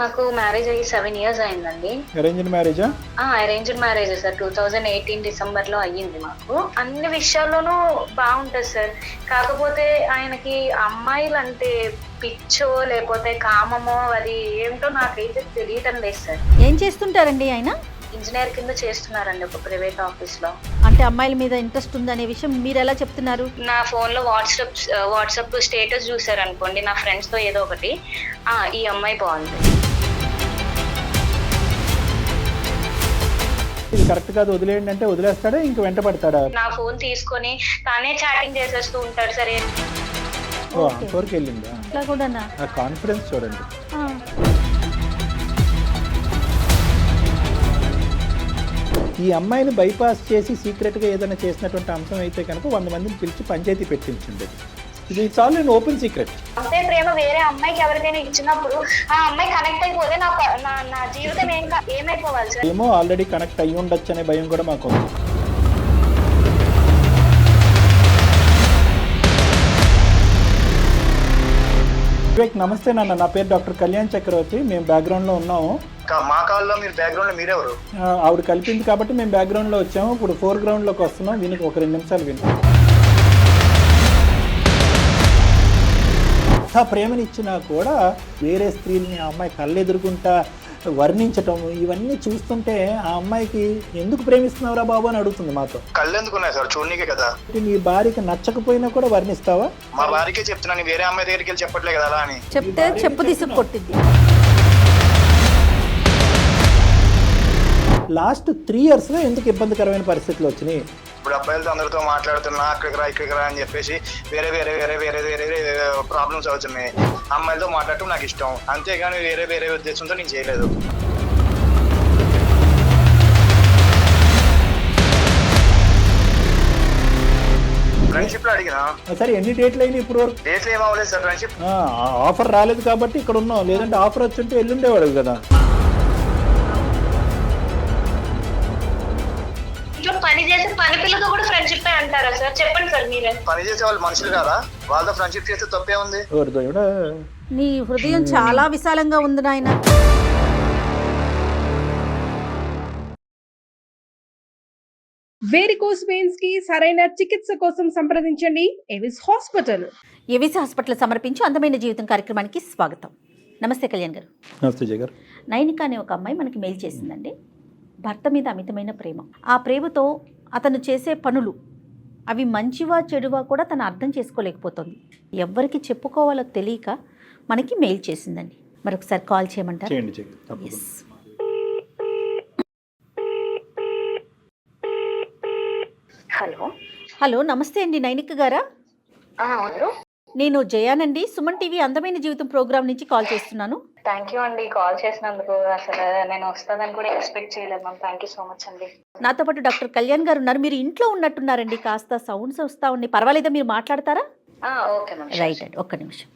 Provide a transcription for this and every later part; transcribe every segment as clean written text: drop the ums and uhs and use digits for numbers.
మాకు మ్యారేజ్ అయ్యి 7 ఇయర్స్ అయిందండి. అరేంజ్డ్ మ్యారేజా? Arranged marriage sir. 2018 డిసెంబర్ లో అయ్యింది మాకు. అన్ని విషయాల్లోనూ బాగుంటది సార్. కాకపోతే ఆయనకి అమ్మాయిలు అంటే పిచ్చో లేకపోతే కామమో అది ఏంటో నాకైతే తెలియటం లేదు సార్. ఏం చేస్తుంటారండి ఆయన? ఇంజనీర్ కింద చేస్తున్నారండి ఒక ప్రైవేట్ ఆఫీస్ లో. అంటే అమ్మాయిల మీద ఇంట్రెస్ట్ ఉందనే విషయం మీరు ఎలా చెప్తున్నారు? నా ఫోన్ లో వాట్సాప్ స్టేటస్ చూసారు అనుకోండి, నా ఫ్రెండ్స్ తో ఏదో ఒకటి, ఈ అమ్మాయి బాగుంది. ఇది కరెక్ట్ కాదు వదిలేయండి అంటే వదిలేస్తాడా, ఇంక వెంట పడతాడా? నా ఫోన్ తీసుకొని తానే చాటింగ్ చేసేస్తూ ఉంటాడు సరే. ఓ అంతవరకు వెళ్ళిందా? అట్లా కూడానా? ఆ కాన్ఫిడెన్స్ చూడండి. ఆ. ఈ అమ్మాయిని బైపాస్ చేసి సీక్రెట్గా ఏదైనా చేసినటువంటి అంశం అయితే కనుక 100 మందిని పిలిచి పంచాయతీ పెట్టించుండేది. ఇది చాలు, నేను ఓపెన్ సీక్రెట్. అంతే ప్రేమ వేరే అమ్మాయికి ఎవరికైనా ఇచ్చినప్పుడు ఆ అమ్మాయి కనెక్ట్ అయిపోతే నా జీవితం ఏమైపోవాలి సార్? ఏమో ఆల్రెడీ కనెక్ట్ అయ్యి ఉండొచ్చు అనే భయం కూడా మాకు ఉంది. వివేక్ నమస్తే నాన్న, నా పేరు డాక్టర్ కళ్యాణ్ చక్రవర్తి. మేము బ్యాక్గ్రౌండ్లో ఉన్నాము. మా కాల్లో మీరు బ్యాక్గ్రౌండ్ మీరెవరు? ఆవిడ కలిపింది కాబట్టి మేము బ్యాక్గ్రౌండ్లో వచ్చాము. ఇప్పుడు ఫోర్గ్రౌండ్లోకి వస్తున్నాం. వినికి ఒక 2 నిమిషాలు విను. ప్రేమనిచ్చినా కూడా వేరే స్త్రీలని ఆ అమ్మాయి కళ్ళెదురుకుంటా వర్ణించటం, ఇవన్నీ చూస్తుంటే ఆ అమ్మాయికి ఎందుకు ప్రేమిస్తున్నావురా బాబు అని అడుగుతుంది మాతో. కళ్ళు ఎందుకున్నాయి సార్? చూడనీకే కదా. నీ భార్యకి నచ్చకపోయినా కూడా వర్ణిస్తావా? మా భార్యకే చెప్తున్నాను, వేరే అమ్మాయి దగ్గరికి వెళ్ళి చెప్పట్లే కదా అలా అని. చెప్తే చెప్పు తీసుకు కొట్టింది. లాస్ట్ 3 ఇయర్స్లో ఎందుకు ఇబ్బందికరమైన పరిస్థితులు వచ్చినాయి? ఇప్పుడు అబ్బాయిలతో అందరితో మాట్లాడుతున్నా, ఇక్కడికి రా అని చెప్పేసి వేరే వేరే వేరే వేరే వేరే వేరే ప్రాబ్లమ్స్ అవుతున్నాయి. అమ్మాయిలతో మాట్లాడటం నాకు ఇష్టం, అంతేగాని వేరే వేరే ఉద్దేశంతో నేను చేయలేదు. ఫ్రెండ్షిప్ లో అడిగినా సరే, ఎన్ని డేట్లు అయినా ఇప్పుడు వరకు? డేట్లు ఏం అవ్వలేదు సార్. ఫ్రెండ్షిప్ ఆఫర్ రాలేదు కాబట్టి ఇక్కడ ఉన్నాం, లేదంటే ఆఫర్ వచ్చుంటే వెళ్ళుండేవాడు కదా. పని చేసే పని పిల్లతో కూడా ఫ్రెండ్షిప్ అంటారా సార్? చెప్పండి సార్ మీరే. పని చేసే వాళ్ళు మనుషులు కదా, వాళ్ళతో ఫ్రెండ్షిప్ చేస్తే తప్పే ఉంది. నీ హృదయం చాలా విశాలంగా ఉంది నాయన. వేరికోస్ వెయిన్స్ కి సరైన చికిత్స కోసం సంప్రదించండి ఎవిస్ హాస్పిటల్. ఏవిసి హాస్పిటల్ సమర్పించు అందమైన జీవితం కార్యక్రమానికి స్వాగతం. నమస్తే కళ్యాణ్ గారు. నమస్తే జగర్. నైనిక అనే ఒక అమ్మాయి మనకి మెయిల్ చేసిందండి. భర్త మీద అమితమైన ప్రేమ, ఆ ప్రేమతో అతను చేసే పనులు అవి మంచివా చెడువా కూడా తను అర్థం చేసుకోలేకపోతుంది. ఎవరికి చెప్పుకోవాలో తెలియక మనకి మెయిల్ చేసిందండి. మరొకసారి కాల్ చేయమంటారు? చేయండి జగర్, తప్పకుండా. హలో, నమస్తే అండి నైనిక గారా? నేను జయానండి, సుమన్ టీవీ అందమైన జీవితం ప్రోగ్రామ్ నుంచి కాల్ చేస్తున్నాను. థ్యాంక్ యూ అండి కాల్ చేసినందుకు. అసలు నేను వస్తుందని కూడా ఎక్స్పెక్ట్ చేయలేదు ma'am. Thank you so much అండి. నాతో పాటు డాక్టర్ కళ్యాణ్ గారు ఉన్నారు. మీరు ఇంట్లో ఉన్నట్టున్నారండి, కాస్త సౌండ్స్ వస్తా ఉన్నాయి. పర్వాలేదా, మీరు మాట్లాడతారా? Okay ma'am. రైట్ అండి, ఒక్క నిమిషం.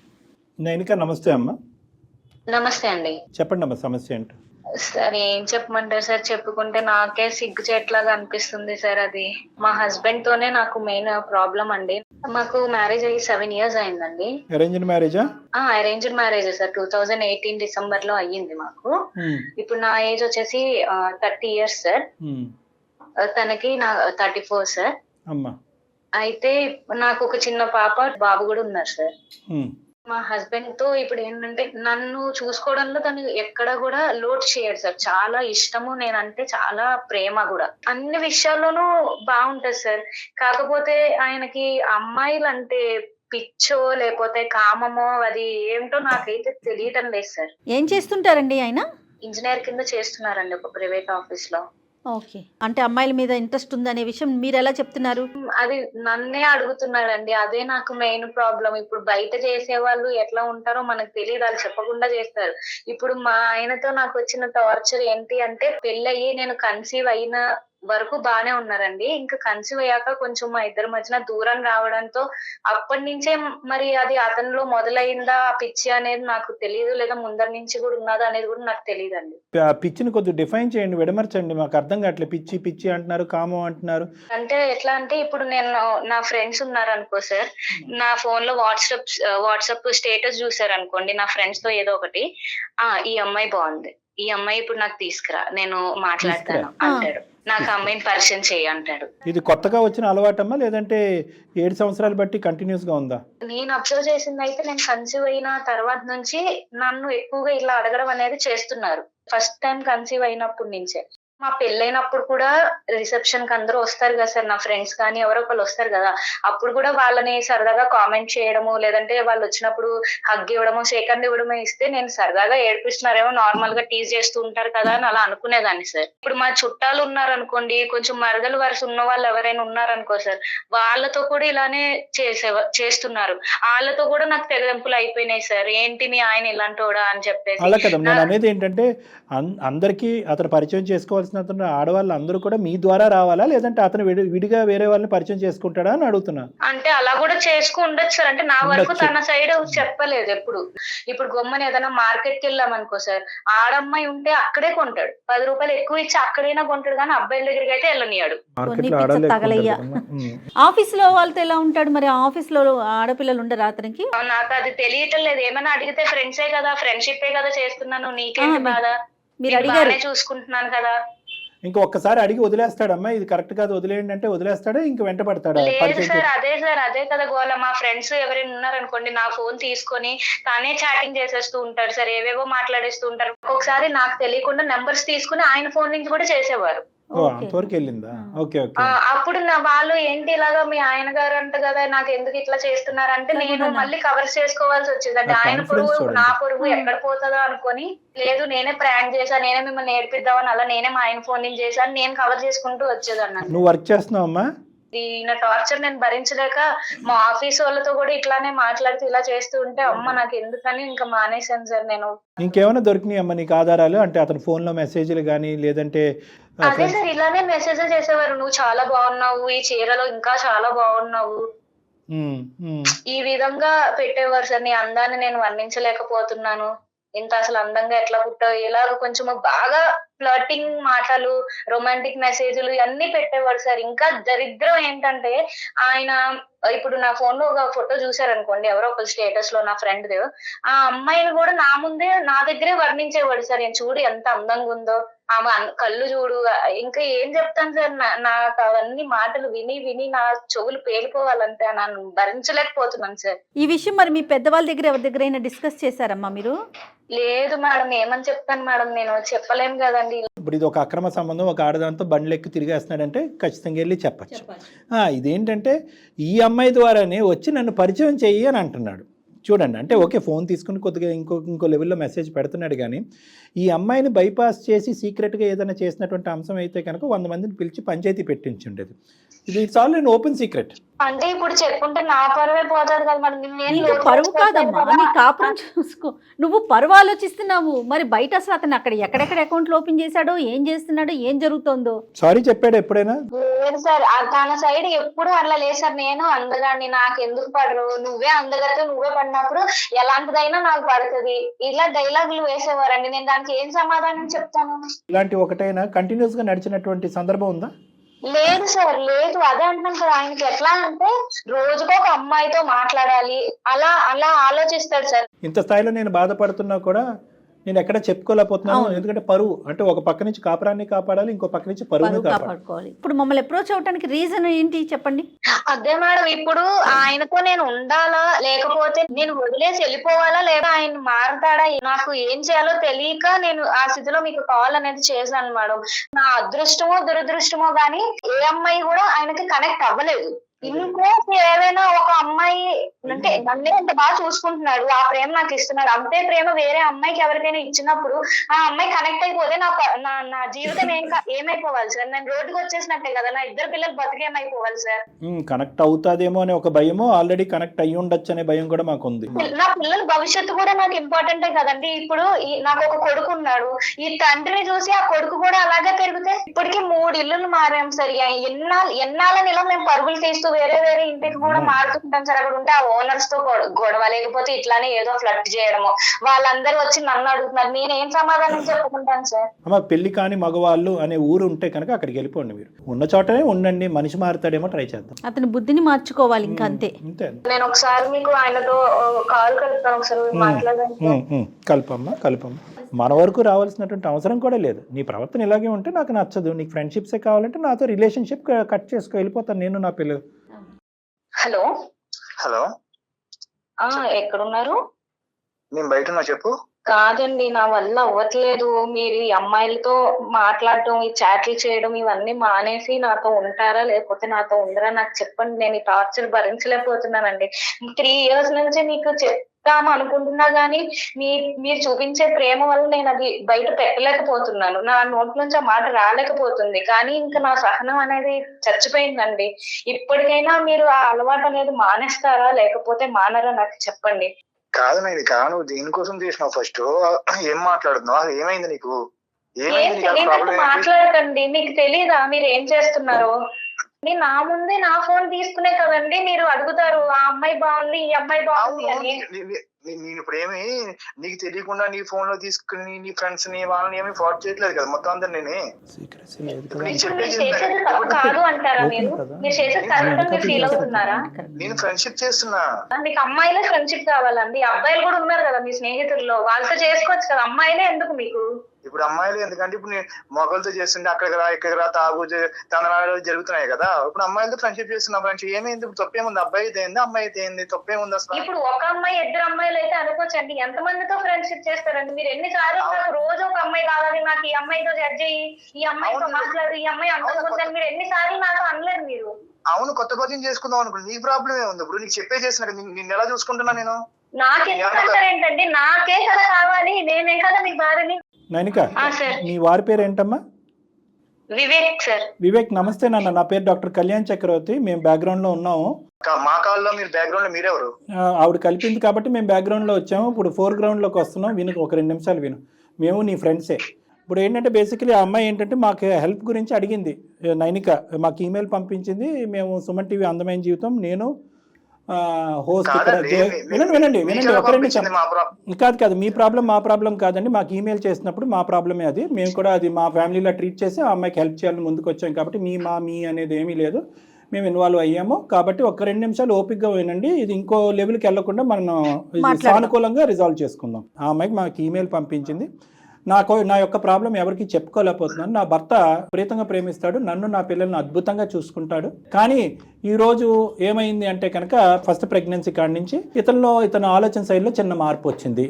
నైనిక నమస్తే అమ్మా. నమస్తే అండి. చెప్పండి అమ్మా, సమస్య ఏంటి? సార్ ఏం చెప్పమంటారు సార్? చెప్పుకుంటే నాకే సిగ్గుచేట్లాగా అనిపిస్తుంది సార్. అది మా హస్బెండ్ తోనే నాకు మెయిన్ ప్రాబ్లం అండి. మాకు మ్యారేజ్ అయ్యి 7 ఇయర్స్ అయిందండి. అరేంజ్డ్ మ్యారేజా? Arranged marriage sir. 2018 డిసెంబర్ లో అయ్యింది మాకు. ఇప్పుడు నా ఏజ్ వచ్చేసి 30 ఇయర్స్ సార్. తనకి 34 సార్. అయితే నాకు ఒక చిన్న పాప బాబు కూడా ఉన్నారు సార్. మా హస్బెండ్ తో ఇప్పుడు ఏంటంటే నన్ను చూసుకోవడంలో తను ఎక్కడ కూడా లోటు చేయడు సార్. చాలా ఇష్టము, నేనంటే చాలా ప్రేమ కూడా. అన్ని విషయాల్లోనూ బాగుంటది సార్. కాకపోతే ఆయనకి అమ్మాయిలు అంటే పిచ్చో లేకపోతే కామమో అది ఏంటో నాకైతే తెలియటం లేదు సార్. ఏం చేస్తుంటారండి ఆయన? ఇంజనీర్ కింద చేస్తున్నారండి ఒక ప్రైవేట్ ఆఫీస్ లో. ఓకే, అంటే అమ్మాయిల మీద ఇంట్రెస్ట్ ఉందనే విషయం మీరు ఎలా చెప్తున్నారు? అది నన్నే అడుగుతున్నాడండి. అదే నాకు మెయిన్ ప్రాబ్లం. ఇప్పుడు బయట చేసే వాళ్ళు ఎట్లా ఉంటారో మనకు తెలియదు, వాళ్ళు చెప్పకుండా చేస్తారు. ఇప్పుడు మా ఆయనతో నాకు వచ్చిన టార్చర్ ఏంటి అంటే, పెళ్ళయ్యి నేను కన్సీవ్ అయిన వరకు బానే ఉన్నారండి. ఇంకా కన్సీవ్ అయ్యాక కొంచెం మా ఇద్దరి మధ్యన దూరం రావడంతో అప్పటి నుంచే మరి అది అతనిలో మొదలైందా ఆ పిచ్చి అనేది నాకు తెలియదు, లేదా ముందర నుంచి కూడా ఉన్నదా అనేది కూడా నాకు తెలియదండి. ఆ పిచ్చిని కొద్దిగా డిఫైన్ చేయండి, విడమర్చండి, మాకు అర్థం కావట్లేదు. పిచ్చి పిచ్చి అంటున్నారు, కామం అంటున్నారు. అంటే ఎట్లా అంటే ఇప్పుడు నేను నా ఫ్రెండ్స్ ఉన్నారు అనుకో సార్, నా ఫోన్ లో వాట్సాప్ స్టేటస్ చూసారు అనుకోండి నా ఫ్రెండ్స్ తో ఏదో ఒకటి, ఈ అమ్మాయి బాగుంది, ఈ అమ్మాయి ఇప్పుడు నాకు తీసుకురా, నేను మాట్లాడతాను అంటాడు, నాకు అమ్మాయిని పరిచయం చేయి అంటాడు. ఇది కొత్తగా వచ్చిన అలవాటమ్మా లేదంటే 7 సంవత్సరాలు బట్టి కంటిన్యూస్ గా ఉందా? నేను అబ్జర్వ్ చేసింది అయితే నేను కన్సీవ్ అయిన తర్వాత నుంచి నన్ను ఎక్కువగా ఇలా అడగడం అనేది చేస్తున్నారు. ఫస్ట్ టైం కన్సీవ్ అయినప్పటి నుంచే. మా పెళ్ళైనప్పుడు కూడా రిసెప్షన్ కి అందరూ వస్తారు కదా సార్, నా ఫ్రెండ్స్ కానీ ఎవరో ఒకళ్ళు వస్తారు కదా, అప్పుడు కూడా వాళ్ళని సరదాగా కామెంట్ చేయడము, లేదంటే వాళ్ళు వచ్చినప్పుడు హగ్ ఇవ్వడము, సెకండ్ ఇవ్వడము ఇస్తే నేను సరదాగా ఏడిపిస్తున్నారేమో, నార్మల్ గా టీజ్ చేస్తూ ఉంటారు కదా అని అలా అనుకునేదాన్ని సార్. ఇప్పుడు మా చుట్టాలు ఉన్నారనుకోండి, కొంచెం మరదలు వరుస ఉన్న వాళ్ళు ఎవరైనా ఉన్నారనుకో సార్, వాళ్ళతో కూడా ఇలానే చేస్తున్నారు. వాళ్ళతో కూడా నాకు తెగదెంపులు అయిపోయినాయి సార్, ఏంటి మీ ఆయన ఇలాంటోడా అని చెప్పేసి. అలా కదా నేను అనేది ఏంటంటే, అందరికీ అతను పరిచయం చేసుకోవాల్సిన ఆడవాళ్ళు అందరూ కూడా మీ ద్వారా రావాలా, లేదంటే అతను విడిగా వేరే వాళ్ళని పరిచయం చేసుకుంటాడా అని అడుగుతున్నా. అంటే అలా కూడా చేసుకుండొచ్చు సార్, అంటే నా వరకు తన సైడ్ చెప్పలేదు ఎప్పుడు. ఇప్పుడు గొమ్మని ఏదైనా మార్కెట్ కి వెళ్ళాం అనుకో సార్, ఆడమ్మాయి ఉంటే అక్కడే కొంటాడు, 10 రూపాయలు ఎక్కువ ఇచ్చి అక్కడైనా కొంటాడు, కానీ అబ్బాయిల దగ్గరికి అయితే వెళ్ళనియాడు. ఆఫీస్ లో వాళ్ళతో ఎలా ఉంటాడు మరి? ఆఫీస్ లో ఆడపిల్లలు ఉండరు అతనికి? నాకు అది తెలియటం లేదు. ఏమైనా అడిగితే ఫ్రెండ్సే కదా, ఫ్రెండ్షిప్ కదా చేస్తున్నాను, నీకేంటి బాధ, మీరు అడిగారు చూసుకుంటున్నాను కదా. ఇంకా ఒక్కసారి అడిగి వదిలేస్తాడమ్మా, ఇది కరెక్ట్ కాదు వదిలేయండి అంటే వదిలేస్తాడా, ఇంక వెంట పడతాడా? లేదు సార్, అదే కదా గోల. మా ఫ్రెండ్స్ ఎవరైనా ఉన్నారనుకోండి, నా ఫోన్ తీసుకొని తానే చాటింగ్ చేసేస్తూ ఉంటారు సార్, ఏవేవో మాట్లాడేస్తూ ఉంటారు. ఒకసారి నాకు తెలియకుండా నెంబర్స్ తీసుకుని ఆయన ఫోన్ నుంచి కూడా చేసేవారు. అంతవరకు వెళ్ళిందా? Okay okay. అప్పుడు వాళ్ళు ఏంటి ఇలాగా మీ ఆయన గారు అంట కదా, నాకు ఎందుకు ఇట్లా చేస్తున్నారంటే నేను మళ్ళీ కవర్ చేసుకోవాల్సి వచ్చేది. అంటే ఆయన పొరుగు నా పొరుగు ఎక్కడ పోతుందో అనుకొని, లేదు నేనే ప్రాంక్ చేశాను, నేనే మిమ్మల్ని నేర్పిద్దామని అలా నేనే మా ఆయన ఫోన్ నుంచి చేశాను, నేను కవర్ చేసుకుంటూ వచ్చేదన్నా. నువ్వు వర్క్ చేస్తున్నావమ్మా? ఈయన టార్చర్ నేను భరించలేక మా ఆఫీస్ వాళ్ళతో కూడా ఇట్లానే మాట్లాడుతూ ఇలా చేస్తూ ఉంటే అమ్మ నాకు ఎందుకని ఇంకా మానేశాను సార్ నేను. ఇంకేమైనా దొరికినాయి అమ్మ నీకు ఆధారాలు? అంటే అతని ఫోన్ లో మెసేజ్లు కానీ లేదంటే? అదే సార్, ఇలానే మెసేజ్లు చేసేవారు, నువ్వు చాలా బాగున్నావు, ఈ చీరలో ఇంకా చాలా బాగున్నావు, ఈ విధంగా పెట్టేవారు సార్. నీ అందాన్ని నేను వర్ణించలేకపోతున్నాను, ఇంత అసలు అందంగా ఎట్లా పుట్టావు, ఇలాగ కొంచెం బాగా ఫ్లర్టింగ్ మాటలు, రొమాంటిక్ మెసేజ్లు ఇవన్నీ పెట్టేవాడు సార్. ఇంకా దరిద్రం ఏంటంటే ఆయన ఇప్పుడు నా ఫోన్ లో ఒక ఫోటో చూసారనుకోండి, ఎవరో ఒక స్టేటస్ లో నా ఫ్రెండ్ దే, ఆ అమ్మాయిని కూడా నా ముందే నా దగ్గరే వర్ణించేవాడు సార్. నేను చూడు ఎంత అందంగా ఉందో, ఆమె కళ్ళు చూడు, ఇంకా ఏం చెప్తాను సార్, నాకు అవన్నీ మాటలు విని విని నా చెవులు పేలిపోవాలంటే నన్ను భరించలేకపోతున్నాను సార్. ఈ విషయం మరి మీ పెద్దవాళ్ళ దగ్గర ఎవరి దగ్గర డిస్కస్ చేశారమ్మా మీరు? లేదు మేడం, ఏమని చెప్తాను మేడం, నేను చెప్పలేము కదండి. ఇప్పుడు ఇది ఒక అక్రమ సంబంధం, ఒక ఆడదాంతో బండ్లెక్కి తిరిగేస్తున్నాడంటే ఖచ్చితంగా వెళ్ళి చెప్పచ్చు. ఇదేంటంటే ఈ అమ్మాయి ద్వారానే వచ్చి నన్ను పరిచయం చెయ్యి అని అంటున్నాడు. చూడండి, అంటే ఓకే ఫోన్ తీసుకుని కొద్దిగా ఇంకో లెవెల్లో మెసేజ్ పెడుతున్నాడు, కానీ ఈ అమ్మాయిని బైపాస్ చేసి సీక్రెట్గా ఏదైనా చేసినటువంటి అంశం అయితే కనుక 100 మందిని పిలిచి పంచాయతీ పెట్టించి ఉండేది. ఇది it's all in open secret. అంటే ఇప్పుడు చెప్పుకుంటే నా పరువే పోతాడు కదా మరి. నీకు పరువు కాదమ్మా, నీ కాపురం చూసుకో. నువ్వు పరువు ఆలోచిస్తున్నావు, మరి బయట అసలు అతను అక్కడ ఎక్కడెక్కడ అకౌంట్లు ఓపెన్ చేశాడో, ఏం చేస్తున్నాడో, ఏం జరుగుతుందో. సారీ చెప్పాడు ఎప్పుడైనా? లేదు సార్, తన సైడ్ ఎప్పుడు అట్లా లేదు సార్. నేను అందగాన్ని, నాకు ఎందుకు పడరు, నువ్వే అందగతే, నువ్వే పడినప్పుడు ఎలాంటిదైనా నాకు పడుతుంది, ఇలా డైలాగులు వేసేవారండి. నేను దానికి ఏం సమాధానం చెప్తాను? ఇలాంటి ఒకటైనా కంటిన్యూస్ గా నడిచినటువంటి సందర్భం ఉందా? లేదు సార్, లేదు. అదే అంటున్నాను సార్, ఆయనకి ఎట్లా అంటే రోజుకో ఒక అమ్మాయితో మాట్లాడాలి, అలా అలా ఆలోచిస్తాడు సార్. ఇంత స్థాయిలో నేను బాధపడుతున్నా కూడా నేను ఎక్కడ చెప్పుకోలేకపోతున్నాను, ఎందుకంటే పరువు అంటే ఒక పక్క నుంచి కాపురాన్ని కాపాడాలి, ఇంకో పక్క నుంచి పరువుని కాపాడుకోవాలి. ఇప్పుడు మమ్మల్ని అప్రోచ్ అవడానికి రీజన్ ఏంటి చెప్పండి? అదే మేడం, ఇప్పుడు ఆయనతో నేను ఉండాలా, లేకపోతే నేను వదిలేసి వెళ్ళిపోవాలా, లేదా ఆయన మారుతాడా, నాకు ఏం చేయాలో తెలియక నేను ఆ స్థితిలో మీకు కాల్ అనేది చేశాను మేడం. నా అదృష్టమో దురదృష్టమో గానీ ఏ అమ్మాయి కూడా ఆయనకి కనెక్ట్ అవ్వలేదు. ఇన్కేస్ ఏదైనా ఒక అమ్మాయి అంటే నన్నే అంత బాగా చూసుకుంటున్నాడు, ఆ ప్రేమ నాకు ఇస్తున్నాడు, అంతే ప్రేమ వేరే అమ్మాయికి ఎవరికైనా ఇచ్చినప్పుడు ఆ అమ్మాయి కనెక్ట్ అయిపోతే నా జీవితం ఏమైపోవాలి సార్? నేను రోడ్డుకి వచ్చేసినట్టే కదా, నా ఇద్దరు పిల్లలు బతికేమైపోవాలి సార్? కనెక్ట్ అవుతాదేమో అనే ఒక భయమో, ఆల్రెడీ కనెక్ట్ అయ్యి ఉండొచ్చు అనే భయం కూడా మాకు ఉంది. నా పిల్లల భవిష్యత్తు కూడా నాకు ఇంపార్టెంటే కదండి. ఇప్పుడు నాకు ఒక కొడుకు ఉన్నాడు, ఈ తండ్రిని చూసి ఆ కొడుకు కూడా అలాగే పెరిగితే, ఇప్పటికీ 3 ఇల్లులు మారాం సార్. ఎన్నాళ్ళని ఇలా మేము పరుగులు తీస్తూ వేరే వేరే ఇంటికి కూడా మారుతుంటాం సార్. అక్కడ ఉంటే ఆ ఓనర్స్ తో గొడవ, లేకపోతే ఇట్లానే ఏదో ఫ్లడ్ చేయడము, వాళ్ళందరూ వచ్చి నన్ను అడుగుతున్నారు, నేనేం సమాధానం చెప్పుకుంటాను సార్? అమ్మ, పెళ్లి కాని మగవాళ్ళు అనే ఊరు ఉంటే కనుక అక్కడికి వెళ్ళిపోండి. మీరు ఉన్న చోటనే ఉండండి, మనిషి మారుతాడేమో ట్రై చేద్దాం. అతని బుద్ధిని మార్చుకోవాలి, ఇంకా అంతే. నేను ఒకసారి మీకు ఆయనతో కాల్ కలుపుతాను, ఒకసారి మాట్లాడండి. కలపమ్మా. మన వరకు రావాల్సినటువంటి అవసరం కూడా లేదు. నీ ప్రవర్తన ఇలాగే ఉంటే నాకు నచ్చదు. నీకు ఫ్రెండ్షిప్సే కావాలంటే నాతో రిలేషన్షిప్ కట్ చేసుకో, వెళ్ళిపోతాను నేను, నా పిల్లలు. హలో హలో, ఎక్కడున్నారు? నేను బయట ఉన్నా, చెప్పు. కాదండి, నా వల్ల అవ్వట్లేదు. మీరు ఈ అమ్మాయిలతో మాట్లాడటం, ఈ చాట్లు చేయడం ఇవన్నీ మానేసి నాతో ఉంటారా లేకపోతే నాతో ఉండరా నాకు చెప్పండి. నేను ఈ టార్చర్ భరించలేకపోతున్నానండి. 3 years నుంచి మీకు చెప్తాము అనుకుంటున్నా గానీ మీరు చూపించే ప్రేమ వల్ల నేను అది బయట పెట్టలేకపోతున్నాను. నా నోటి నుంచి ఆ మాట రాలేకపోతుంది. కానీ ఇంకా నా సహనం అనేది చచ్చిపోయిందండి. ఇప్పటికైనా మీరు ఆ అలవాటు అనేది మానేస్తారా లేకపోతే మానరా నాకు చెప్పండి. కాదు నువ్వు దేనికోసం చేసినావు? ఫస్ట్ ఏం మాట్లాడుతున్నావు? అసలు ఏమైంది నీకు? మాట్లాడకండి. మీకు తెలీదా మీరు ఏం చేస్తున్నారో? నా ముందే నా ఫోన్ తీసుకునే కదండి మీరు అడుగుతారు, ఆ అమ్మాయి బాగుంది, ఈ అమ్మాయి బాగుంది అని. నేను ఇప్పుడేమి నీకు తెలియకుండా నీ ఫోన్ లో తీసుకుని నీ ఫ్రెండ్స్ ని వాళ్ళని ఏమి ఫార్వర్డ్ చేయట్లేదు కదా, మొత్తం అందరు నేనే. కాదు అంటారా? మీరు చేసేది కరెక్ట్ ఫీల్ అవుతున్నారా? నేను ఫ్రెండ్షిప్ చేస్తున్నా. మీకు అమ్మాయిలే ఫ్రెండ్షిప్ కావాలండి? అబ్బాయిలు కూడా ఉన్నారు కదా మీ స్నేహితుల్లో, వాళ్ళతో చేసుకోవచ్చు కదా, అమ్మాయిలే ఎందుకు మీకు? ఇప్పుడు అమ్మాయిలు ఎందుకంటే ఇప్పుడు నేను మొగలతో చేస్తుంటే అక్కడికి రా ఇక్కడికి రా తాగు తనలు జరుగుతున్నాయి కదా. ఇప్పుడు అమ్మాయిలతో ఫ్రెండ్షిప్ చేస్తున్నా. ఫ్రెండ్షిప్ ఏమైంది? ఇప్పుడు తప్పేముంది? అబ్బాయి అయితే ఏంది, అమ్మాయి అయితే ఏంది, తప్పేముంది అసలు? ఇప్పుడు ఒక అమ్మాయి 2 అమ్మాయిలు అయితే అనుకోవచ్చండి, ఎంత మందితో ఫ్రెండ్షిప్ చేస్తారండి మీరు? ఎన్నిసార్లు నాకు రోజు ఒక అమ్మాయి కావాలి, నాకు ఈ అమ్మాయితో జడ్జ్ అయ్యి, ఈ అమ్మాయితో మాట్లాడు, ఈ అమ్మాయి అంతా మీరు ఎన్నిసార్లు నాకు అనలేదు మీరు? అవును, కొత్త పరిచయం చేసుకుందాం అనుకుంటు. నీ ప్రాబ్లం ఏముంది? ఇప్పుడు నీకు చెప్పే చేస్తున్నా, నిన్ను ఎలా చూసుకుంటున్నా నేను? నాకేంటంటే నాకే కదా కావాలి, నేనే కదా మీ భార్యని. నైనిక, మీ వారి పేరు ఏంటమ్మా? వివేక్ సార్. వివేక్, నమస్తే నాన్న. నా పేరు డాక్టర్ కళ్యాణ్ చక్రవర్తి. మేము బ్యాక్గ్రౌండ్ లో ఉన్నాము. మా కాల్లో మీరు బ్యాక్గ్రౌండ్ లో మీరెవరు? ఆవిడ కలిపింది కాబట్టి మేము బ్యాక్గ్రౌండ్ లో వచ్చాము. ఇప్పుడు 4 లోకి వస్తున్నాం. విను, ఒక 2 నిమిషాలు విను. మేము నీ ఫ్రెండ్సే. ఇప్పుడు ఏంటంటే బేసికలీ ఆ అమ్మాయి ఏంటంటే మాకు హెల్ప్ గురించి అడిగింది. నైనిక మాకు ఈమెయిల్ పంపించింది. మేము సుమన్ టీవీ అందమైన జీవితం, నేను హోస్ట్ ఇక్కడ. వినండి ఒక 2 నిమిషాలు. కాదు, మీ ప్రాబ్లం మా ప్రాబ్లం కాదండి. మాకు ఈమెయిల్ చేసినప్పుడు మా ప్రాబ్లమే అది. మేము కూడా అది మా ఫ్యామిలీలో ట్రీట్ చేసి ఆ అమ్మాయికి హెల్ప్ చేయాలని ముందుకు వచ్చాం. కాబట్టి మీ అనేది ఏమీ లేదు. మేము ఇన్వాల్వ్ అయ్యాము. కాబట్టి ఒక 2 నిమిషాలు ఓపిక్గా వినండి. ఇది ఇంకో లెవెల్కి వెళ్లకుండా మనం సానుకూలంగా రిజాల్వ్ చేసుకుందాం. ఆ అమ్మాయికి మాకు ఈమెయిల్ పంపించింది. నా యొక్క ప్రాబ్లం ఎవరికి చెప్పుకోలేకపోతున్నాను. నా భర్త విపరీతంగా ప్రేమిస్తాడు, నన్ను నా పిల్లల్ని అద్భుతంగా చూసుకుంటాడు. కానీ ఈరోజు ఏమైంది అంటే కనుక ఫస్ట్ ప్రెగ్నెన్సీ కాడి నుంచి ఇతను ఆలోచన శైలిలో చిన్న మార్పు వచ్చింది.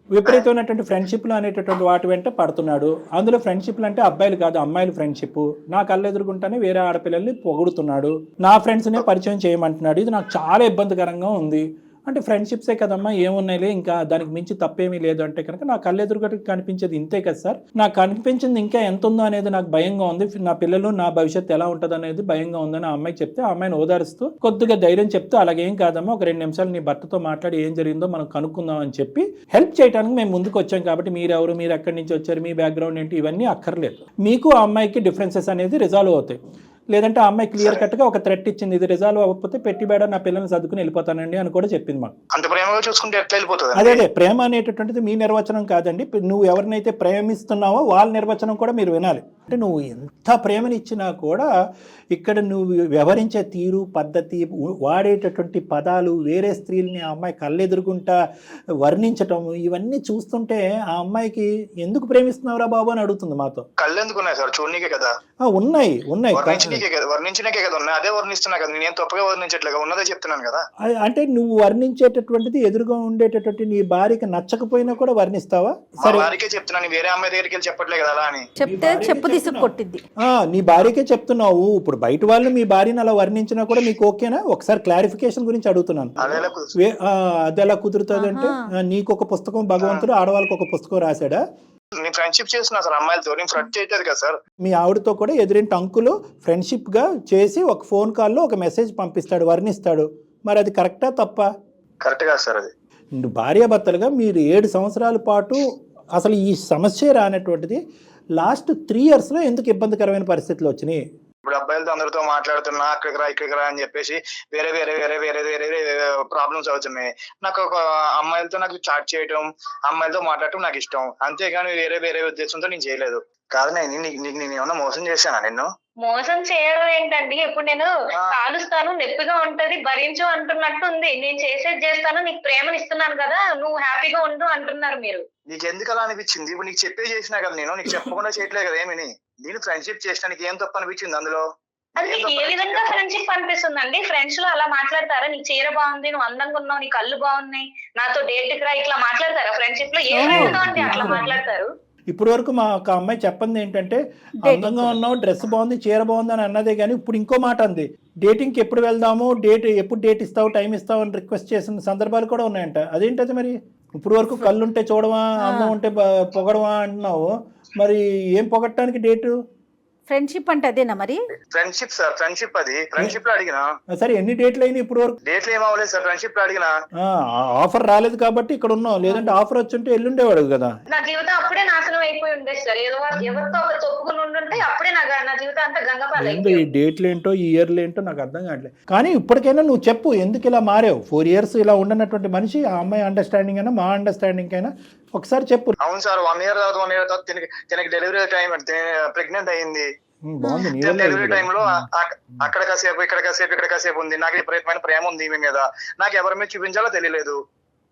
విపరీతమైనటువంటి ఫ్రెండ్షిప్లు అనేటటువంటి వాటి వెంట పడుతున్నాడు. అందులో ఫ్రెండ్షిప్లు అంటే అబ్బాయిలు కాదు, అమ్మాయిల ఫ్రెండ్షిప్. నా కళ్ళు ఎదురుకుంటానే వేరే ఆడపిల్లల్ని పొగుడుతున్నాడు. నా ఫ్రెండ్స్నే పరిచయం చేయమంటున్నాడు. ఇది నాకు చాలా ఇబ్బందికరంగా ఉంది. అంటే ఫ్రెండ్షిప్సే కదమ్మా, ఏమున్నాయిలే, ఇంకా దానికి మించి తప్పేమీ లేదు అంటే కనుక నా కళ్ళెదురుగా కనిపించేది ఇంతే కదా సార్. నాకు కనిపించింది ఇంకా ఎంత ఉందో అనేది నాకు భయంగా ఉంది. నా పిల్లలు, నా భవిష్యత్తు ఎలా ఉంటుంది అనేది భయంగా ఉందని ఆ అమ్మాయికి చెప్తే, ఆ అమ్మాయిని ఓదారుస్తూ కొద్దిగా ధైర్యం చెప్తూ, అలాగేం కాదమ్మా, ఒక 2 నిమిషాలు నీ భర్తతో మాట్లాడి ఏం జరిగిందో మనం కనుక్కుందాం అని చెప్పి హెల్ప్ చేయడానికి మేము ముందుకు వచ్చాం. కాబట్టి మీరెవరు, మీరు ఎక్కడి నుంచి వచ్చారు, మీ బ్యాక్గ్రౌండ్ ఏంటి, ఇవన్నీ అక్కర్లేదు. మీకు ఆ అమ్మాయికి డిఫరెన్సెస్ అనేది రిజాల్వ్ అవుతాయి. లేదంటే ఆ అమ్మాయి క్లియర్ కట్గా ఒక థ్రెట్ ఇచ్చింది, ఇది రిజాల్వ్ అవ్వకపోతే పెట్టిబేడ నా పిల్లల్ని చదువుకుని వెళ్ళిపోతానండి అని కూడా చెప్పింది మాకు. అంత ప్రేమగా చూసుకుంటే ఎట్లా వెళ్ళిపోతుంది? అదే ప్రేమ అనేటటువంటిది మీ నిర్వచనం కాదండి. నువ్వు ఎవరినైతే ప్రేమిస్తున్నావో వాళ్ళ నిర్వచనం కూడా మీరు వినాలి. అంటే నువ్వు ఎంత ప్రేమనిచ్చినా కూడా ఇక్కడ నువ్వు వ్యవహరించే తీరు, పద్ధతి, వాడేటటువంటి పదాలు, వేరే స్త్రీలని ఆ అమ్మాయి కళ్ళెదురుకుంటా వర్ణించటం, ఇవన్నీ చూస్తుంటే ఆ అమ్మాయికి ఎందుకు ప్రేమిస్తున్నావురా బాబు అని అడుగుతుంది మాతో. కళ్ళు ఎందుకున్నాయి సార్? చూడనీకే కదా. ఉన్నాయి వర్ణించినకే కదా ఉన్నాయి, అదే వర్ణిస్తున్నా కదా, నేను తప్పుగా వర్ణించట్లేగా, ఉన్నదే చెప్తున్నాను కదా. అంటే నువ్వు వర్ణించేటటువంటిది ఎదురుగా ఉండేటటువంటి నీ భార్యకి నచ్చకపోయినా కూడా వర్ణిస్తావా? మా భార్యకే చెప్తున్నాను, వేరే అమ్మాయి దగ్గరికి వెళ్ళి చెప్పట్లే కదా అలా అని. చెప్తే చెప్పు తీసుకు కొట్టిద్ది. నీ భార్యకే చెప్తున్నావు. ఇప్పుడు బయట వాళ్ళు మీ భార్యను అలా వర్ణించినా కూడా మీకు ఓకేనా? ఒకసారి క్లారిఫికేషన్ గురించి అడుగుతున్నాను. అది ఎలా కుదురుతుంది అంటే, నీకు ఒక పుస్తకం భగవంతుడు, ఆడవాళ్ళకి ఒక పుస్తకం రాశాడా? నేను ఫ్రెండ్షిప్ చేస్తున్నా సార్ అమ్మాయిలతో, నేను ఫ్రెండ్ చేయలేదు కదా సార్. మీ ఆవిడతో కూడా ఎదురింటి అంకులు ఫ్రెండ్షిప్ గా చేసి ఒక ఫోన్ కాల్లో ఒక మెసేజ్ పంపిస్తాడు, వర్ణిస్తాడు. మరి అది కరెక్టా తప్పా? కరెక్ట్ కాదు సార్ అది. భార్యాభర్తలుగా మీరు 7 సంవత్సరాల పాటు అసలు ఈ సమస్య రానటువంటిది లాస్ట్ 3 years లో ఎందుకు ఇబ్బందికరమైన పరిస్థితులు వచ్చినాయి? ఇప్పుడు అబ్బాయిలతో అందరితో మాట్లాడుతున్నా, అక్కడికి రా ఇక్కడికి రా అని చెప్పేసి వేరే వేరే వేరే వేరే వేరే వేరే ప్రాబ్లమ్స్ అవుతున్నాయి. నాకు ఒక అమ్మాయిలతో నాకు చాట్ చేయడం, అమ్మాయిలతో మాట్లాడటం నాకు ఇష్టం, అంతేగాని వేరే వేరే ఉద్దేశంతో నేను చేయలేదు. కాదు నేను ఏమన్నా మోసం చేశానా? నిన్ను మోసం చేయడం ఏంటండి? ఇప్పుడు నేను కాలుస్తాను, నొప్పిగా ఉంటది, భరించు అంటున్నట్టు ఉంది. నేను చేసేది చేస్తాను, నీకు ప్రేమను ఇస్తున్నాను కదా, నువ్వు హ్యాపీగా ఉండు అంటున్నారు మీరు. నీకు ఎందుకు అలా అనిపించింది? ఇప్పుడు నీకు చెప్పే చేసినా కదా, నేను నీకు చెప్పకుండా చేయట్లేదు కదా ఏమిని. నేను ఫ్రెండ్షిప్ చేసినానికి ఏం తప్పు అనిపించింది అందులో? అది నీకు ఏ విధంగా ఫ్రెండ్షిప్ అనిపిస్తుంది అండి? ఫ్రెండ్స్ లో అలా మాట్లాడతారా? నీకు చీర బాగుంది, నువ్వు అందంగా ఉన్నావు, నీ కళ్ళు బాగున్నాయి, నాతో డేట్ రా, ఇట్లా మాట్లాడతారా? ఫ్రెండ్షిప్ లో ఏ ఫ్రెండ్ అంటే అట్లా మాట్లాడతారు? ఇప్పటి వరకు మా ఒక అమ్మాయి చెప్పింది ఏంటంటే, అందంగా ఉన్నావు, డ్రెస్ బాగుంది, చీర బాగుంది అని అన్నదే. కానీ ఇప్పుడు ఇంకో మాట అంది, డేటింగ్కి ఎప్పుడు వెళ్దాము, ఎప్పుడు డేట్ ఇస్తావు, టైం ఇస్తావు అని రిక్వెస్ట్ చేసిన సందర్భాలు కూడా ఉన్నాయంట. అదేంటది మరి? ఇప్పుడు వరకు కళ్ళుంటే చూడవా, అందం ఉంటే పొగడవా అంటున్నావు, మరి ఏం పొగట్టడానికి డేటు? ఫ్రెండ్షిప్ అంటే అదేనా మరి? ఫ్రెండ్షిప్ సార్, ఫ్రెండ్షిప్ అది ఫ్రెండ్షిప్ లో అడిగినా. సరే, ఎన్ని డేట్లు అయినాయి ఇప్పుడు వరకు? డేట్లు ఏం అవ్వలేదు సార్, ఫ్రెండ్షిప్ లో అడిగినా. ఆఫర్ రాలేదు కాబట్టి ఇక్కడ ఉన్నావు, లేదంటే ఆఫర్ వచ్చుంటే ఎల్లుండేవాడు కదా. నా జీవితం అప్పుడే నాశనం అయిపోయి ఉండేది సార్. ఎవరితో చెప్పుకుని ఉండుంటే అప్పుడే నా జీవితం అంతా గంగపాలైంది. ఈ డేట్లు ఏంటో, ఈ ఇయర్లు ఏంటో నాకు అర్థం కావట్లేదు. కానీ ఇప్పటికైనా నువ్వు చెప్పు, ఎందుకు ఇలా మారావు? 4 years ఇలా ఉండనటువంటి మనిషి, ఆ అమ్మాయి అండర్స్టాండింగ్ అయినా మా అండర్స్టాండింగ్ అయినా ఒకసారి చెప్పు. అవును సార్, 1 year తర్వాత తనకి డెలివరీ టైం ప్రెగ్నెంట్ అయింది. బాగుంది. డెలివరీ టైంలో అక్కడ కాసేపు ఇక్కడ కాసేపు ఉంది. నాకు విపరీతమైన ప్రేమ ఉంది ఈమె మీద, నాకు ఎవరి మీద చూపించాలో తెలియలేదు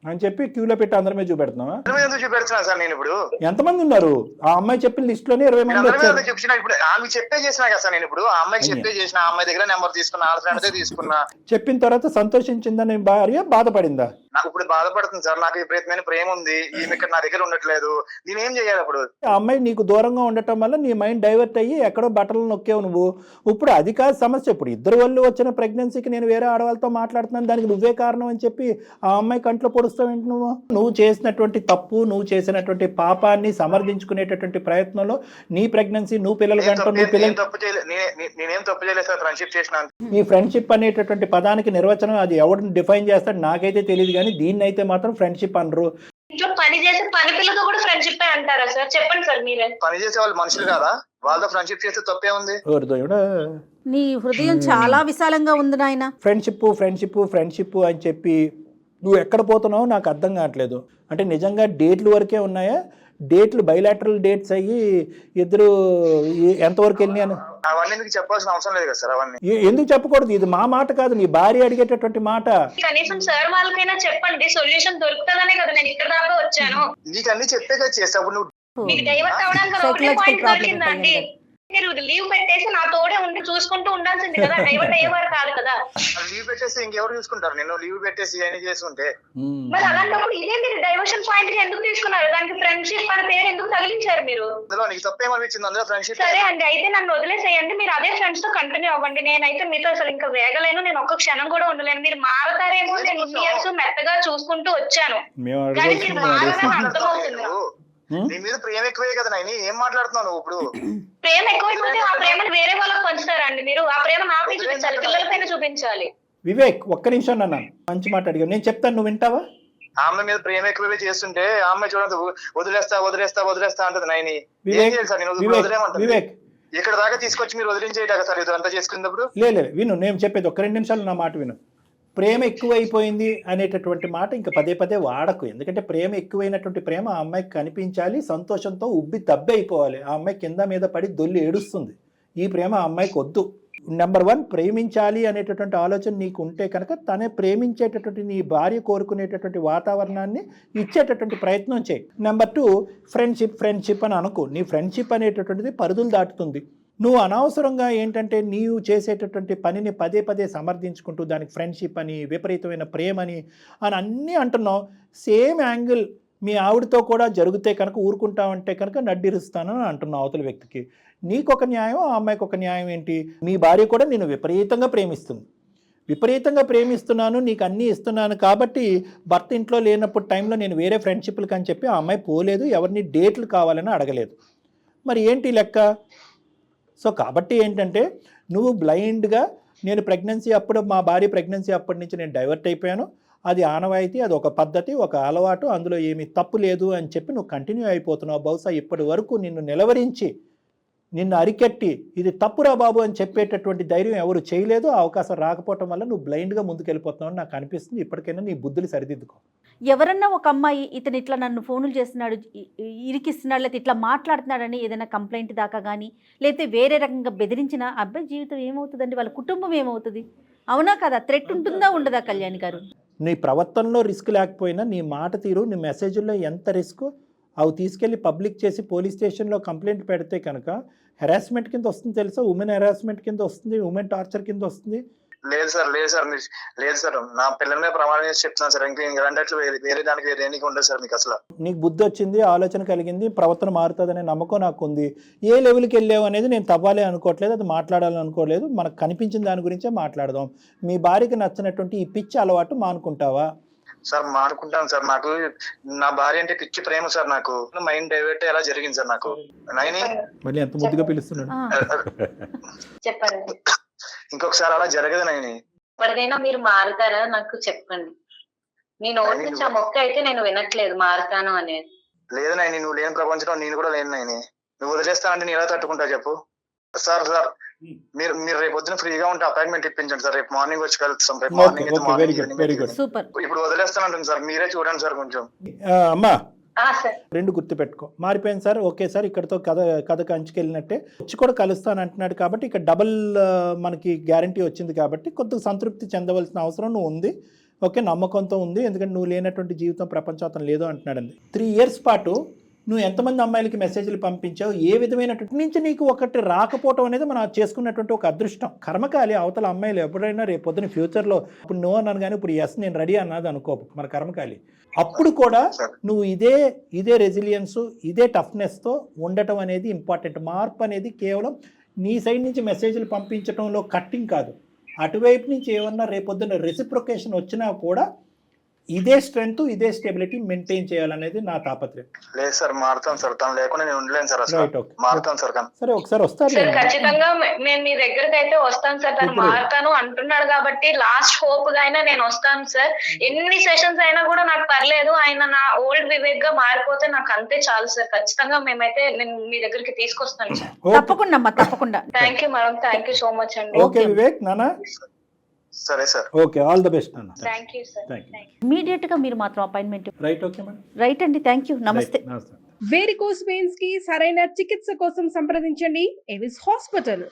అని చెప్పి క్యూలో పెట్టి అందరి మీద చూపెడుతున్నావా? ఎందుకు చూపెడుతున్నాను సార్ నేను? ఇప్పుడు ఎంతమంది ఉన్నారు? ఆ అమ్మాయి చెప్పిన లిస్ట్ లోనే 20 మంది వచ్చారు. చూపించిన ఇప్పుడు ఆమె చెప్పే చేసినా కదా సార్. నేను ఇప్పుడు ఆ అమ్మాయికి చెప్పే చేసిన, ఆ అమ్మాయి దగ్గర నెంబర్ తీసుకున్నా, ఆ ఫ్రెండ్ తీసుకున్నా. చెప్పిన తర్వాత సంతోషించిందని భార్య బాధపడిందా? నాకు ఇప్పుడు బాధపడుతుంది సార్. నాకు విపరీతమైన ప్రేమ ఉంది, ఈమె ఇక్కడ నా దగ్గర ఉండట్లేదు, నేనేం చేయాలి అప్పుడు? ఆ అమ్మాయి నీకు దూరంగా ఉండటం వల్ల నీ మైండ్ డైవర్ట్ అయ్యి ఎక్కడో బట్టలు నొక్కేవు నువ్వు. ఇప్పుడు అది కాదు సమస్య. ఇప్పుడు ఇద్దరు వాళ్ళు వచ్చిన ప్రెగ్నెన్సీకి నేను వేరే ఆడవాళ్ళతో మాట్లాడుతున్నాను, దానికి నువ్వే కారణం అని చెప్పి ఆ అమ్మాయి కంట్లో పొడుస్తావు ఏంటి నువ్వు? నువ్వు చేసినటువంటి తప్పు, నువ్వు చేసినటువంటి పాపాన్ని సమర్థించుకునేటటువంటి ప్రయత్నంలో నీ ప్రెగ్నెన్సీ, నువ్వు పిల్లలు కంటూ నీ పిల్లలు. నేనేం తప్పు చేయలేదు సార్ ఫ్రెండ్షిప్ చేసిన. ఈ ఫ్రెండ్షిప్ అనేటటువంటి పదానికి నిర్వచనం అది ఎవరిని డిఫైన్ చేస్తాడు నాకైతే తెలియదు, కానీ దీన్ని అయితే మాత్రం ఫ్రెండ్షిప్ అనరు. ఇంట్లో పని చేసే పని పిల్లతో కూడా ఫ్రెండ్షిప్ అంటారా సార్? చెప్పండి సార్ మీరే. పని చేసే వాళ్ళు మనుషులు కదా, వాళ్ళతో ఫ్రెండ్షిప్ చేస్తే తప్పే ఉంది? నీ హృదయం చాలా విశాలంగా ఉంది నాయన. ఫ్రెండ్షిప్ ఫ్రెండ్షిప్ ఫ్రెండ్షిప్ అని చెప్పి నువ్వు ఎక్కడ పోతున్నావు నాకు అర్థం కావట్లేదు. అంటే నిజంగా డేట్లు వరకే ఉన్నాయా? డేట్లు బైలాటరల్ డేట్స్ అయ్యి ఇద్దరు ఎంతవరకు వెళ్ళినాను అవన్నీ మీకు చెప్పాల్సిన అవసరం లేదు కదా సార్. అవన్నీ ఎందుకు చెప్పకూడదు? ఇది మా మాట కాదు, నీ భార్య అడిగేటటువంటి మాట. కనీసం సార్ వాళ్ళకైనా చెప్పండి, సొల్యూషన్ దొరుకుతుందనే కదా నేను ఇక్కడ దాకా వచ్చాను. నీకు అన్ని చెప్పే కదా చేస్తావు నువ్వు. మీకు డైవర్ట్ అవడానికి ఒకటే పాయింట్ దొరికిందండి. మీరు లీవ్ పెట్టేసి నా తోడే ఉండి చూసుకుంటూ ఉండాల్సింది కదా, డైవర్ట్ అయ్యేవారు కాదు కదా. లీవ్ పెట్టేసి ఇంకెవరు చూసుకుంటారు? నేను లీవ్ పెట్టేసి అని చేసుకుంటే మరి అలాంటప్పుడు ఇదే మీరు డైవర్షన్ పాయింట్ గా ఎందుకు తీసుకున్నారు? దానికి ఫ్రెండ్షిప్ అనే పేరు ఎందుకు తగిలించారు మీరు? అందులో నీకు తప్పేమనిపించింది? అందులో ఫ్రెండ్షిప్. సరే అండి, అయితే నన్ను వదిలేసేయండి, మీరు అదే ఫ్రెండ్స్ తో కంటిన్యూ అవ్వండి. నేనైతే మీతో అసలు ఇంకా వేగలేను, నేను ఒక్క క్షణం కూడా ఉండలేను. మీరు మారతారేమో, నేను ఇన్ని ఇయర్స్ మెత్తగా చూసుకుంటూ వచ్చాను, కానీ మీరు మారదని అర్థమవుతుంది. నీ మీద ప్రేమ ఎక్కువే కదా నాయని, ఏం మాట్లాడుతున్నావు నువ్వు ఇప్పుడు? ప్రేమ ఎక్కువైపోతే ఆ ప్రేమను వేరే వాళ్ళకి పంచుతారండి మీరు? ఆ ప్రేమ నాపై చూపించాలి, పిల్లలపైన చూపించాలి. వివేక్, ఒక్క నిమిషం నాన్న, మంచి మాట అడిగా, నేను చెప్తాను, నువ్వు వింటావా? ఆమె మీద ప్రేమ ఎక్కువే చేస్తుంటే ఆమె చూడండి వదిలేస్తా అంటది నాయని. ఏం చేయాలి సార్? నేను వివేక్, ఇక్కడ దాకా తీసుకొచ్చి మీరు వదిలించేయట సార్ ఇదంతా చేసుకున్నప్పుడు. లేదు విను, నేను చెప్పేది ఒక్క 2 నిమిషాలు నా మాట విను. ప్రేమ ఎక్కువైపోయింది అనేటటువంటి మాట ఇంకా పదే వాడకు. ఎందుకంటే ప్రేమ ఎక్కువైనటువంటి ప్రేమ ఆ అమ్మాయికి కనిపించాలి, సంతోషంతో ఉబ్బి తబ్బి అయిపోవాలి. ఆ అమ్మాయి కింద మీద పడి దొల్లి ఏడుస్తుంది. ఈ ప్రేమ ఆ అమ్మాయికి వద్దు. నెంబర్ 1, ప్రేమించాలి అనేటటువంటి ఆలోచన నీకు ఉంటే కనుక తనే ప్రేమించేటటువంటి నీ భార్య కోరుకునేటటువంటి వాతావరణాన్ని ఇచ్చేటటువంటి ప్రయత్నం చేయి. నెంబర్ 2, ఫ్రెండ్షిప్ అని అనుకో. నీ ఫ్రెండ్షిప్ అనేటటువంటిది పరిధులు దాటుతుంది. నువ్వు అనవసరంగా ఏంటంటే నీవు చేసేటటువంటి పనిని పదే పదే సమర్థించుకుంటూ దానికి ఫ్రెండ్షిప్ అని విపరీతమైన ప్రేమని అని అన్నీ అంటున్నావు. సేమ్ యాంగిల్ మీ ఆవిడతో కూడా జరిగితే కనుక ఊరుకుంటావంటే కనుక నడ్డిరుస్తానని అంటున్నావు అవతల వ్యక్తికి. నీకొక న్యాయం, ఆ అమ్మాయికి ఒక న్యాయం ఏంటి? మీ భార్య కూడా నేను విపరీతంగా ప్రేమిస్తున్నాను, నీకు అన్నీ ఇస్తున్నాను కాబట్టి భర్త ఇంట్లో లేనప్పుడు టైంలో నేను వేరే ఫ్రెండ్షిప్లకు అని చెప్పి ఆ అమ్మాయి పోలేదు, ఎవరిని డేట్లు కావాలని అడగలేదు. మరి ఏంటి లెక్క? సో కాబట్టి ఏంటంటే నువ్వు బ్లైండ్గా నేను ప్రెగ్నెన్సీ అప్పుడు మా భార్య ప్రెగ్నెన్సీ అప్పటి నుంచి నేను డైవర్ట్ అయిపోయాను, అది ఆనవాయితీ, అది ఒక పద్ధతి, ఒక అలవాటు, అందులో ఏమీ తప్పు లేదు అని చెప్పి నువ్వు కంటిన్యూ అయిపోతున్నావు. బహుశా ఇప్పటి వరకు నిన్ను నిలవరించి నిన్ను అరికట్టి ఇది తప్పురా బాబు అని చెప్పేటటువంటి ధైర్యం ఎవరు చేయలేదు. ఆ అవకాశం రాకపోవటం వల్ల నువ్వు బ్లైండ్గా ముందుకెళ్ళిపోతున్నావు అని నాకు అనిపిస్తుంది. ఇప్పటికైనా నీ బుద్ధులు సరిదిద్దుకో. ఎవరన్నా ఒక అమ్మాయి ఇతను ఇట్లా నన్ను ఫోన్లు చేస్తున్నాడు, ఇరికిస్తున్నాడు, లేకపోతే ఇట్లా మాట్లాడుతున్నాడని ఏదైనా కంప్లైంట్ దాకా కానీ లేకపోతే వేరే రకంగా బెదిరించిన అబ్బాయి జీవితం ఏమవుతుందండి? వాళ్ళ కుటుంబం ఏమవుతుంది? అవునా కదా? థ్రెట్ ఉంటుందా ఉండదా కళ్యాణి గారు? నీ ప్రవర్తనలో రిస్క్ లేకపోయినా నీ మాట తీరు, నీ మెసేజ్లో ఎంత రిస్క్, అవి తీసుకెళ్ళి పబ్లిక్ చేసి పోలీస్ స్టేషన్లో కంప్లైంట్ పెడితే కనుక హెరాస్మెంట్ కింద వస్తుంది తెలుసా? ఉమెన్ హెరాస్మెంట్ కింద వస్తుంది, ఉమెన్ టార్చర్ కింద వస్తుంది. లేదు సార్ నా పిల్లల మీద ప్రమాణం చేసి చెప్తున్నాను సార్. ఇంకా వేరే దానికి దేనికి ఉండదు సార్. మీకు అసలు నీకు బుద్ధి వచ్చింది, ఆలోచన కలిగింది, ప్రవర్తన మారుతుందనే నమ్మకం నాకు ఉంది. ఏ లెవెల్కి వెళ్ళావు అనేది నేను తవ్వాలి అనుకోవట్లేదు, అది మాట్లాడాలని అనుకోలేదు. మనకు కనిపించిన దాని గురించే మాట్లాడదాం. మీ భార్యకి నచ్చినటువంటి ఈ పిచ్చి అలవాటు మానుకుంటావా? Sir మానుకుంటాను sir. నాకు నా భార్య అంటే పిచ్చి ప్రేమ సార్. నాకు మైండ్ డైవర్ట్ ఎలా జరిగింది సార్ నాకు. నైని మళ్ళీ ఎంత ముద్దుగా పిలుస్తున్నాడు. చెప్పండి. ఇంకొకసారి అలా జరగదు నైని. ఇప్పటికైనా మీరు మారుతారా నాకు చెప్పండి. నీ నోటి నుంచి ఆ మొక్క అయితే నేను వినట్లేదు మారుతాను అనేది. లేదు నైని, నువ్వు లేని ప్రపంచంలో నేను కూడా లేను నైని. నువ్వు వదిలేస్తానంటే నేను ఎలా తట్టుకుంటా చెప్పు. సార్ మీరు రేపు పొద్దున ఫ్రీగా ఉంటే అపాయింట్మెంట్ ఇప్పించండి సార్. రేపు మార్నింగ్ వచ్చి కలుస్తాం. రేపు మార్నింగ్ సూపర్. ఇప్పుడు వదిలేస్తానంటుంది సార్. మీరే చూడండి సార్ కొంచెం. అమ్మా సార్ రెండు గుర్తుపెట్టుకో. మారిపోయింది సార్, ఓకే సార్, ఇక్కడతో కథకు అంచుకెళ్ళినట్టే. వచ్చి కూడా కలుస్తాను అంటున్నాడు కాబట్టి ఇక్కడ డబుల్ మనకి గ్యారంటీ వచ్చింది కాబట్టి కొద్దిగా సంతృప్తి చెందవలసిన అవసరం నువ్వు ఉంది. ఓకే, నమ్మకంతో ఉంది, ఎందుకంటే నువ్వు లేనటువంటి జీవితం ప్రపంచం అతను లేదు అంటున్నాడు. 3 years పాటు నువ్వు ఎంతమంది అమ్మాయిలకి మెసేజ్లు పంపించావు, ఏ విధమైనటువంటి నుంచి నీకు ఒకటి రాకపోవటం అనేది మనం చేసుకున్నటువంటి ఒక అదృష్టం. కర్మకాలి అవతల అమ్మాయిలు ఎప్పుడైనా రేపు పొద్దున ఫ్యూచర్లో ఇప్పుడు నో అన్నాను కానీ ఇప్పుడు ఎస్ నేను రెడీ అన్నది అనుకో, మన కర్మకాలి. అప్పుడు కూడా నువ్వు ఇదే రెసిలియన్స్, ఇదే టఫ్నెస్తో ఉండటం అనేది ఇంపార్టెంట్. మార్పు అనేది కేవలం నీ సైడ్ నుంచి మెసేజ్లు పంపించడంలో కట్టింగ్ కాదు, అటువైపు నుంచి ఏమన్నా రేపొద్దున రెసిప్రొకేషన్ వచ్చినా కూడా ఇదే స్ట్రెంగ్త్, ఇదే స్టెబిలిటీ మెయింటైన్ చేయాలనేది నా తాపత్రయం. లేదు సార్, మారుతాను సార్. తను లేకుండా నేను ఉండలేను సార్. మారుతాను సార్. సరే ఒకసారి వస్తారు. ఖచ్చితంగా నేను మీ దగ్గరకు అయితే వస్తాను సార్. తను మారుతాను అంటున్నాడు కాబట్టి లాస్ట్ హోప్ గా అయినా నేను వస్తాను సార్. ఎన్ని సెషన్స్ అయినా కూడా నాకు పర్లేదు. ఆయన నా ఓల్డ్ వివేక్ గా మారిపోతే నాకు అంతే చాలు సార్. ఖచ్చితంగా మేమైతే నేను మీ దగ్గరికి తీసుకొస్తాను సార్. తప్పకుండా. Thank you madam, thank you so much అండి. ఓకే వివేక్ నానా. సరే sir. Okay, all the best నాన్న. Thank you sir. ఇమీడియట్ గా మీరు మాత్రం appointment. Right. Okay madam. Right అండి, thank you. Namaste. Varicose veins కి సరైన చికిత్స కోసం సంప్రదించండి ఎవిస్ హాస్పిటల్.